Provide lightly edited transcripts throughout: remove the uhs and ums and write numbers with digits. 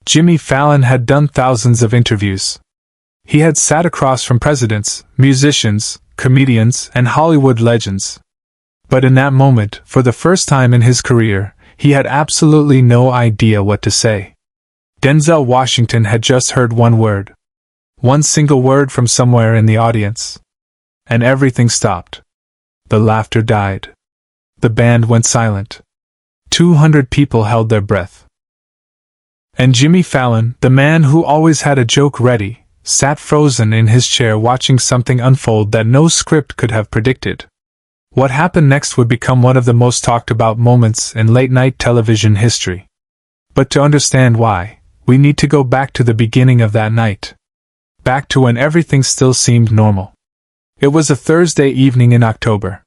Jimmy Fallon had done thousands of interviews. He had sat across from presidents, musicians, comedians, and Hollywood legends. But in that moment, for the first time in his career, he had absolutely no idea what to say. Denzel Washington had just heard one word. One single word from somewhere in the audience. And everything stopped. The laughter died. The band went silent. 200 people held their breath. And Jimmy Fallon, the man who always had a joke ready, sat frozen in his chair watching something unfold that no script could have predicted. What happened next would become one of the most talked about moments in late-night television history. But to understand why, we need to go back to the beginning of that night. Back to when everything still seemed normal. It was a Thursday evening in October.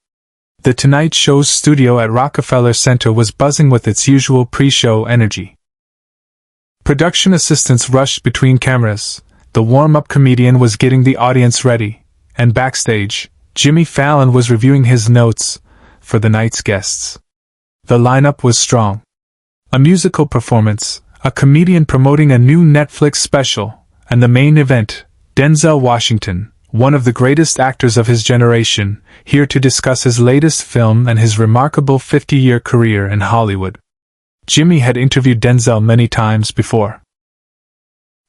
The Tonight Show's studio at Rockefeller Center was buzzing with its usual pre-show energy. Production assistants rushed between cameras, the warm-up comedian was getting the audience ready, and backstage, Jimmy Fallon was reviewing his notes for the night's guests. The lineup was strong. A musical performance, a comedian promoting a new Netflix special, and the main event, Denzel Washington, one of the greatest actors of his generation, here to discuss his latest film and his remarkable 50-year career in Hollywood. Jimmy had interviewed Denzel many times before.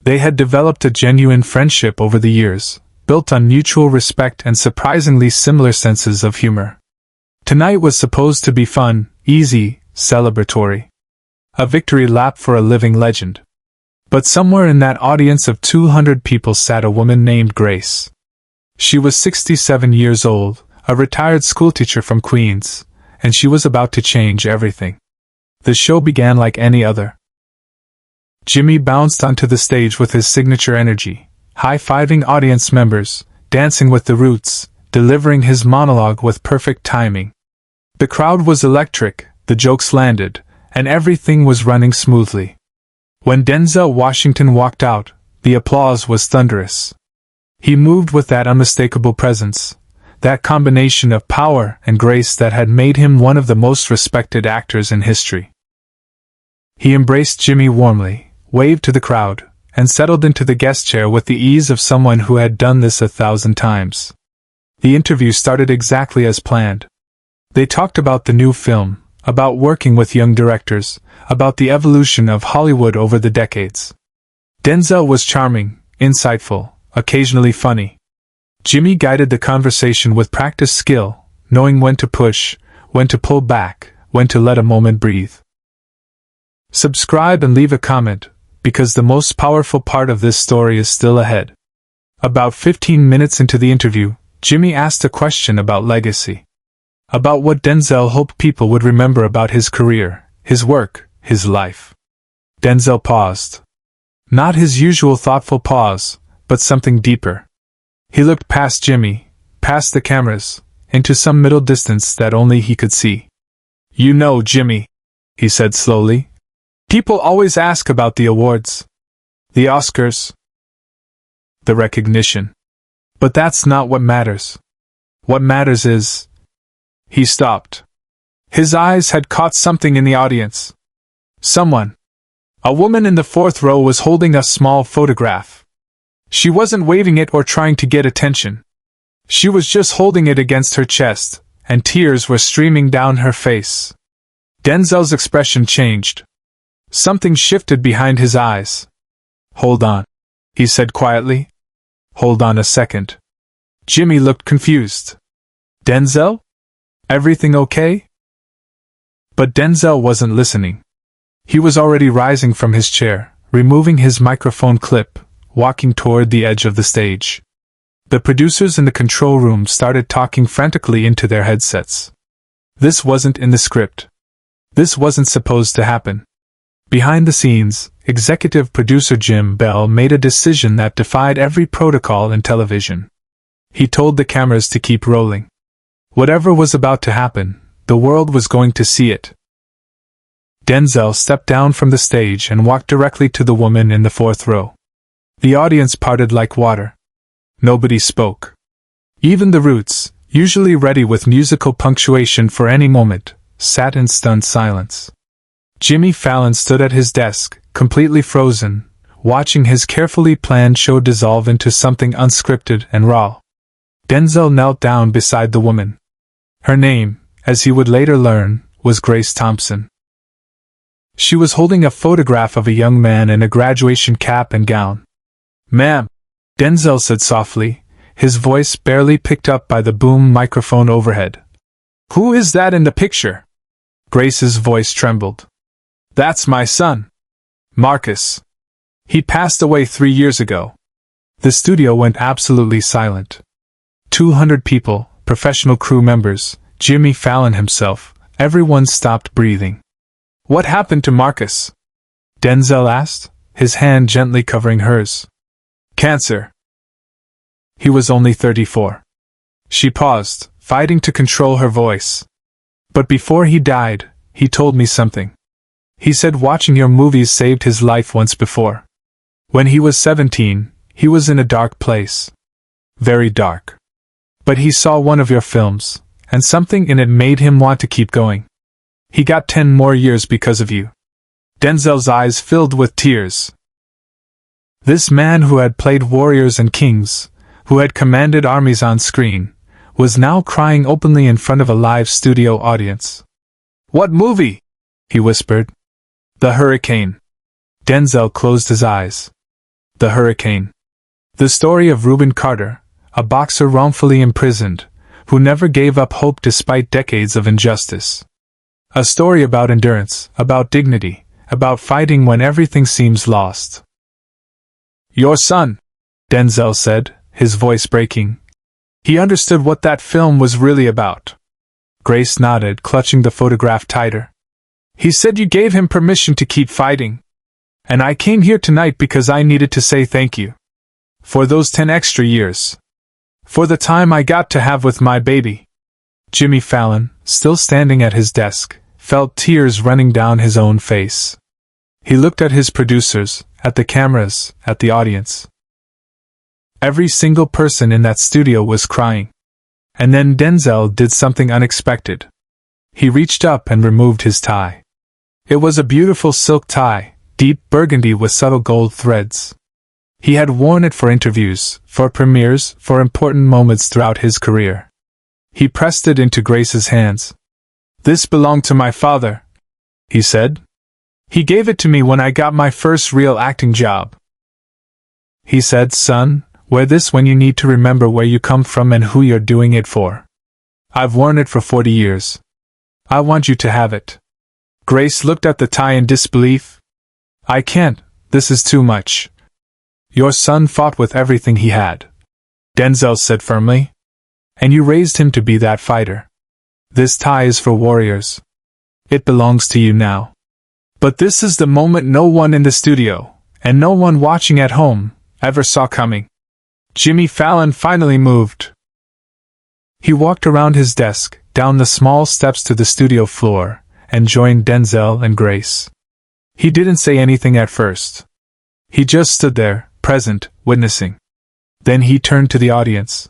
They had developed a genuine friendship over the years, built on mutual respect and surprisingly similar senses of humor. Tonight was supposed to be fun, easy, celebratory. A victory lap for a living legend. But somewhere in that audience of 200 people sat a woman named Grace. She was 67 years old, a retired schoolteacher from Queens, and she was about to change everything. The show began like any other. Jimmy bounced onto the stage with his signature energy, high-fiving audience members, dancing with the Roots, delivering his monologue with perfect timing. The crowd was electric, the jokes landed, and everything was running smoothly. When Denzel Washington walked out, the applause was thunderous. He moved with that unmistakable presence, that combination of power and grace that had made him one of the most respected actors in history. He embraced Jimmy warmly, waved to the crowd, and settled into the guest chair with the ease of someone who had done this 1,000 times. The interview started exactly as planned. They talked about the new film, about working with young directors, about the evolution of Hollywood over the decades. Denzel was charming, insightful, occasionally funny. Jimmy guided the conversation with practiced skill, knowing when to push, when to pull back, when to let a moment breathe. Subscribe and leave a comment, because the most powerful part of this story is still ahead. About 15 minutes into the interview, Jimmy asked a question about legacy. About what Denzel hoped people would remember about his career, his work, his life. Denzel paused. Not his usual thoughtful pause, but something deeper. He looked past Jimmy, past the cameras, into some middle distance that only he could see. "You know, Jimmy," he said slowly, "people always ask about the awards. The Oscars. The recognition. But that's not what matters. What matters is..." He stopped. His eyes had caught something in the audience. Someone. A woman in the fourth row was holding a small photograph. She wasn't waving it or trying to get attention. She was just holding it against her chest, and tears were streaming down her face. Denzel's expression changed. Something shifted behind his eyes. "Hold on," he said quietly. "Hold on a second." Jimmy looked confused. "Denzel? Everything okay?" But Denzel wasn't listening. He was already rising from his chair, removing his microphone clip, walking toward the edge of the stage. The producers in the control room started talking frantically into their headsets. This wasn't in the script. This wasn't supposed to happen. Behind the scenes, executive producer Jim Bell made a decision that defied every protocol in television. He told the cameras to keep rolling. Whatever was about to happen, the world was going to see it. Denzel stepped down from the stage and walked directly to the woman in the fourth row. The audience parted like water. Nobody spoke. Even the Roots, usually ready with musical punctuation for any moment, sat in stunned silence. Jimmy Fallon stood at his desk, completely frozen, watching his carefully planned show dissolve into something unscripted and raw. Denzel knelt down beside the woman. Her name, as he would later learn, was Grace Thompson. She was holding a photograph of a young man in a graduation cap and gown. "Ma'am," Denzel said softly, his voice barely picked up by the boom microphone overhead. "Who is that in the picture?" Grace's voice trembled. "That's my son, Marcus. He passed away 3 years ago." The studio went absolutely silent. 200 people, professional crew members, Jimmy Fallon himself, everyone stopped breathing. "What happened to Marcus?" Denzel asked, his hand gently covering hers. "Cancer. He was only 34. She paused, fighting to control her voice. "But before he died, he told me something. He said watching your movies saved his life once before. When he was 17, he was in a dark place. Very dark. But he saw one of your films, and something in it made him want to keep going. He got 10 more years because of you." Denzel's eyes filled with tears. This man who had played warriors and kings, who had commanded armies on screen, was now crying openly in front of a live studio audience. "What movie?" he whispered. "The Hurricane." Denzel closed his eyes. The Hurricane. The story of Reuben Carter, a boxer wrongfully imprisoned, who never gave up hope despite decades of injustice. A story about endurance, about dignity, about fighting when everything seems lost. "Your son," Denzel said, his voice breaking. He understood what that film was really about. Grace nodded, clutching the photograph tighter. "He said you gave him permission to keep fighting. And I came here tonight because I needed to say thank you. For those 10 extra years. For the time I got to have with my baby." Jimmy Fallon, still standing at his desk, felt tears running down his own face. He looked at his producers, at the cameras, at the audience. Every single person in that studio was crying. And then Denzel did something unexpected. He reached up and removed his tie. It was a beautiful silk tie, deep burgundy with subtle gold threads. He had worn it for interviews, for premieres, for important moments throughout his career. He pressed it into Grace's hands. "This belonged to my father," he said. "He gave it to me when I got my first real acting job. He said, 'Son, wear this when you need to remember where you come from and who you're doing it for. I've worn it for 40 years. I want you to have it.'" Grace looked at the tie in disbelief. "I can't, this is too much." "Your son fought with everything he had," Denzel said firmly. "And you raised him to be that fighter. This tie is for warriors. It belongs to you now. But this is the moment no one in the studio, and no one watching at home, ever saw coming." Jimmy Fallon finally moved. He walked around his desk, down the small steps to the studio floor, and joined Denzel and Grace. He didn't say anything at first. He just stood there, present, witnessing. Then he turned to the audience.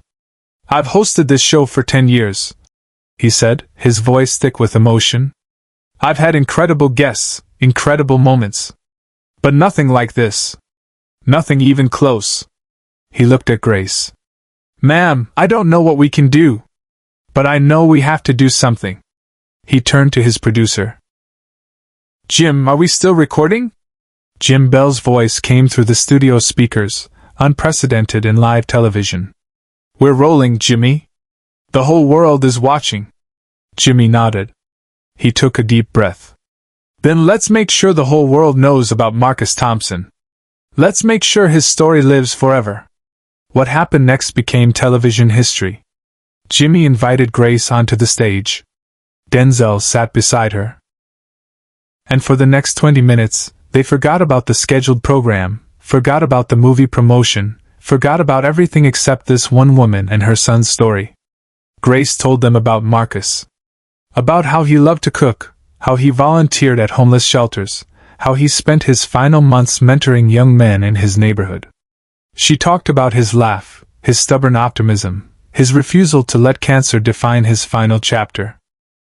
"I've hosted this show for 10 years, he said, his voice thick with emotion. "I've had incredible guests, incredible moments. But nothing like this. Nothing even close." He looked at Grace. "Ma'am, I don't know what we can do. But I know we have to do something." He turned to his producer. "Jim, are we still recording?" Jim Bell's voice came through the studio speakers, unprecedented in live television. "We're rolling, Jimmy. The whole world is watching." Jimmy nodded. He took a deep breath. "Then let's make sure the whole world knows about Marcus Thompson. Let's make sure his story lives forever." What happened next became television history. Jimmy invited Grace onto the stage. Denzel sat beside her. And for the next 20 minutes, they forgot about the scheduled program, forgot about the movie promotion, forgot about everything except this one woman and her son's story. Grace told them about Marcus. About how he loved to cook, how he volunteered at homeless shelters, how he spent his final months mentoring young men in his neighborhood. She talked about his laugh, his stubborn optimism, his refusal to let cancer define his final chapter.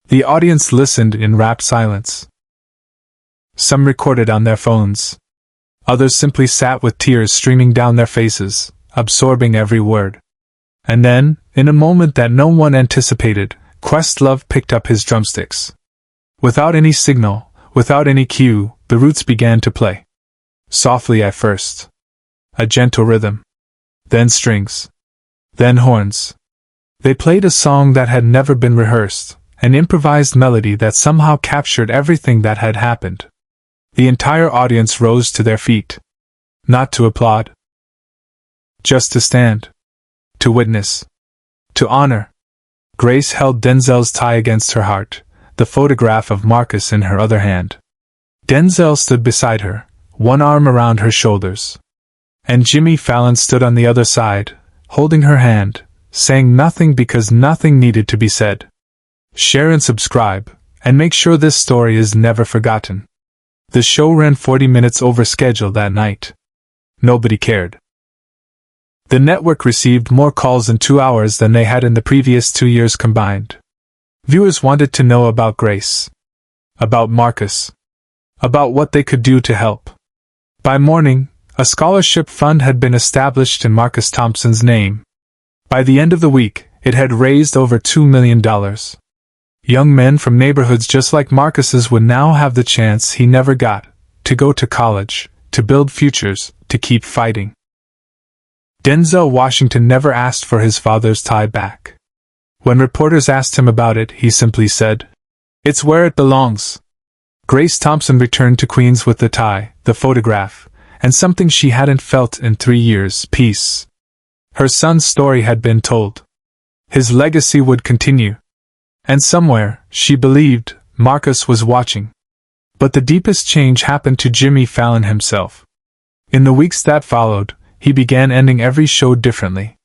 The audience listened in rapt silence. Some recorded on their phones. Others simply sat with tears streaming down their faces, absorbing every word. And then, in a moment that no one anticipated, Questlove picked up his drumsticks. Without any signal, without any cue, the roots began to play. Softly at first. A gentle rhythm. Then strings. Then horns. They played a song that had never been rehearsed, an improvised melody that somehow captured everything that had happened. The entire audience rose to their feet. Not to applaud. Just to stand. To witness. To honor. Grace held Denzel's tie against her heart, the photograph of Marcus in her other hand. Denzel stood beside her, one arm around her shoulders. And Jimmy Fallon stood on the other side, holding her hand, saying nothing because nothing needed to be said. Share and subscribe, and make sure this story is never forgotten. The show ran 40 minutes over schedule that night. Nobody cared. The network received more calls in 2 hours than they had in the previous 2 years combined. Viewers wanted to know about Grace. About Marcus. About what they could do to help. By morning, a scholarship fund had been established in Marcus Thompson's name. By the end of the week, it had raised over $2 million. Young men from neighborhoods just like Marcus's would now have the chance he never got, to go to college, to build futures, to keep fighting. Denzel Washington never asked for his father's tie back. When reporters asked him about it, he simply said, "It's where it belongs." Grace Thompson returned to Queens with the tie, the photograph, and something she hadn't felt in 3 years: peace. Her son's story had been told. His legacy would continue. And somewhere, she believed, Marcus was watching. But the deepest change happened to Jimmy Fallon himself. In the weeks that followed, he began ending every show differently.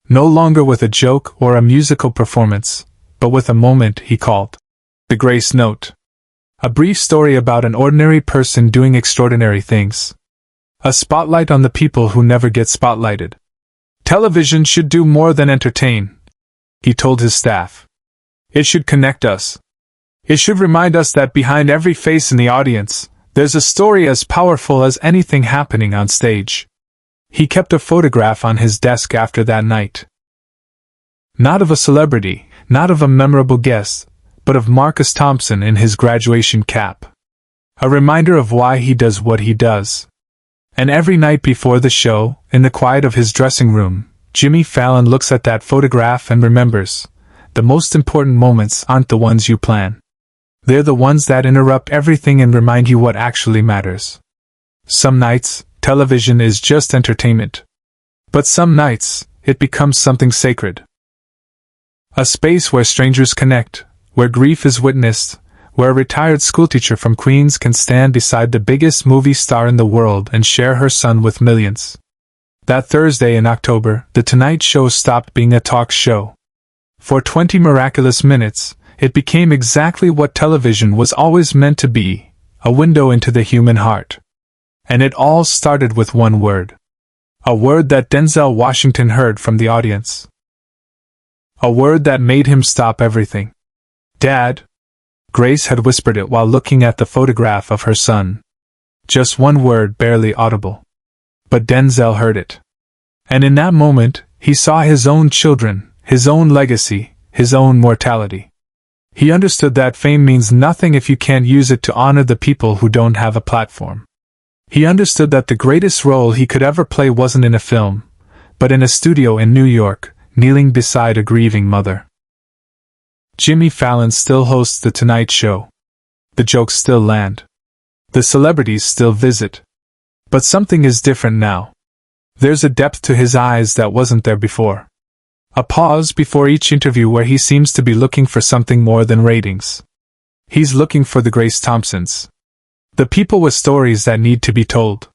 No longer with a joke or a musical performance, but with a moment he called the Grace Note. A brief story about an ordinary person doing extraordinary things. A spotlight on the people who never get spotlighted. Television should do more than entertain, he told his staff. It should connect us. It should remind us that behind every face in the audience, there's a story as powerful as anything happening on stage. He kept a photograph on his desk after that night. Not of a celebrity, not of a memorable guest, but of Marcus Thompson in his graduation cap. A reminder of why he does what he does. And every night before the show, in the quiet of his dressing room, Jimmy Fallon looks at that photograph and remembers, the most important moments aren't the ones you plan. They're the ones that interrupt everything and remind you what actually matters. Some nights, television is just entertainment. But some nights, it becomes something sacred. A space where strangers connect, where grief is witnessed, where a retired schoolteacher from Queens can stand beside the biggest movie star in the world and share her son with millions. That Thursday in October, The Tonight Show stopped being a talk show. For 20 miraculous minutes, it became exactly what television was always meant to be, a window into the human heart. And it all started with one word. A word that Denzel Washington heard from the audience. A word that made him stop everything. "Dad." Grace had whispered it while looking at the photograph of her son. Just one word, barely audible. But Denzel heard it. And in that moment, he saw his own children, his own legacy, his own mortality. He understood that fame means nothing if you can't use it to honor the people who don't have a platform. He understood that the greatest role he could ever play wasn't in a film, but in a studio in New York, kneeling beside a grieving mother. Jimmy Fallon still hosts The Tonight Show. The jokes still land. The celebrities still visit. But something is different now. There's a depth to his eyes that wasn't there before. A pause before each interview where he seems to be looking for something more than ratings. He's looking for the Grace Thompsons. The people with stories that need to be told.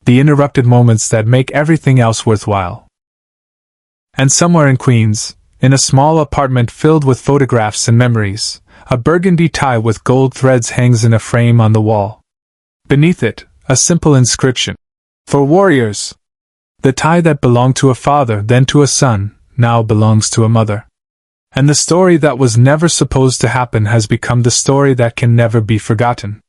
The interrupted moments that make everything else worthwhile. And somewhere in Queens, in a small apartment filled with photographs and memories, a burgundy tie with gold threads hangs in a frame on the wall. Beneath it, a simple inscription. For warriors. The tie that belonged to a father, then to a son, now belongs to a mother. And the story that was never supposed to happen has become the story that can never be forgotten.